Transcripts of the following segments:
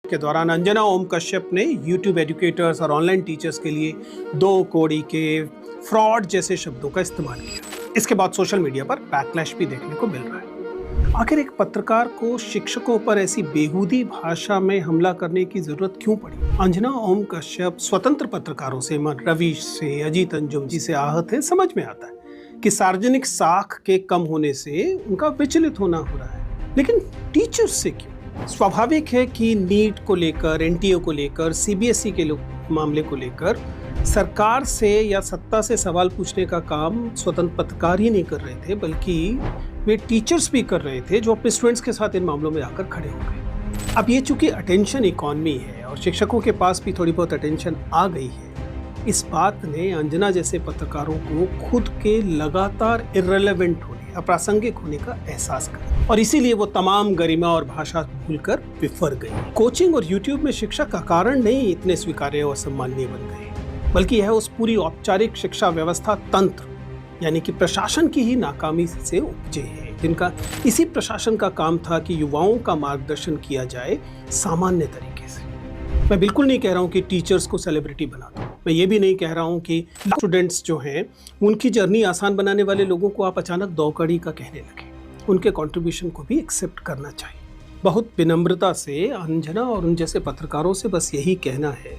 के दौरान अंजना ओम कश्यप ने यूट्यूब एजुकेटर्स और ऑनलाइन टीचर्स के लिए 2 कौड़ी के फ्रॉड जैसे शब्दों का इस्तेमाल किया। इसके बाद सोशल मीडिया पर बैकलैश भी देखने को मिल रहा है। आखिर एक पत्रकार को शिक्षकों पर ऐसी बेहूदी भाषा में हमला करने की जरूरत क्यों पड़ी? अंजना ओम कश्यप स्वतंत्र पत्रकारों से, रवीश से, अजीत अंजुम जी से आहत है। समझ में आता है कि सार्वजनिक साख के कम होने से उनका विचलित होना हो रहा है, लेकिन टीचर्स से क्यों? स्वाभाविक है कि नीट को लेकर, एनटीए को लेकर, सीबीएसई के मामले को लेकर सरकार से या सत्ता से सवाल पूछने का काम स्वतंत्र पत्रकार ही नहीं कर रहे थे, बल्कि वे टीचर्स भी कर रहे थे जो अपने स्टूडेंट्स के साथ इन मामलों में आकर खड़े हो गए। अब ये चूंकि अटेंशन इकॉनमी है और शिक्षकों के पास भी थोड़ी बहुत अटेंशन आ गई है, इस बात ने अंजना जैसे पत्रकारों को खुद के लगातार इर्रेलेवेंट होने, अप्रासंगिक होने का एहसास करा और इसीलिए वो तमाम गरिमा और भाषा भूलकर विफर गई। कोचिंग और यूट्यूब में शिक्षा का कारण नहीं इतने स्वीकार्य और सम्माननीय बन गए, बल्कि यह उस पूरी औपचारिक शिक्षा व्यवस्था तंत्र यानी कि प्रशासन की ही नाकामी से उपजे हैं, जिनका इसी प्रशासन का काम था कि युवाओं का मार्गदर्शन किया जाए सामान्य तरीके से। मैं बिल्कुल नहीं कह रहा हूँ कि टीचर्स को सेलिब्रिटी बना दो। मैं ये भी नहीं कह रहा हूँ कि स्टूडेंट्स जो हैं उनकी जर्नी आसान बनाने वाले लोगों को आप अचानक 2 कड़ी का कहने लगे। उनके कंट्रीब्यूशन को भी एक्सेप्ट करना चाहिए। बहुत विनम्रता से अंजना और उन जैसे पत्रकारों से बस यही कहना है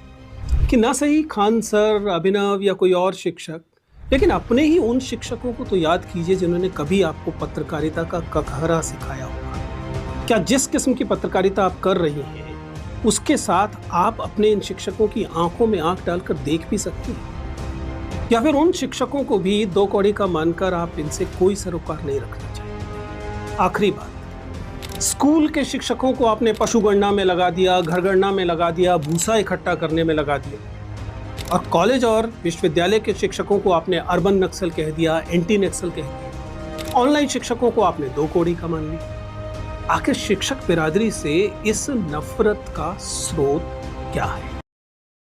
कि ना सही खान सर, अभिनव या कोई और शिक्षक, लेकिन अपने ही उन शिक्षकों को तो याद कीजिए जिन्होंने कभी आपको पत्रकारिता का ककहरा सिखाया होगा। क्या जिस किस्म की पत्रकारिता आप कर रही हैं उसके साथ आप अपने इन शिक्षकों की आंखों में आंख डालकर देख भी सकती हैं? या फिर उन शिक्षकों को भी 2 कौड़ी का मानकर आप इनसे कोई सरोकार नहीं रखना चाहिए? आखिरी बात, स्कूल के शिक्षकों को आपने पशुगणना में लगा दिया, घर गणना में लगा दिया, भूसा इकट्ठा करने में लगा दिया, और कॉलेज और विश्वविद्यालय के शिक्षकों को आपने अर्बन नक्सल कह दिया, एंटी नक्सल कह दिया, ऑनलाइन शिक्षकों को आपने 2 कौड़ी का मान लिया। आखिर शिक्षक बिरादरी से इस नफरत का स्रोत क्या है?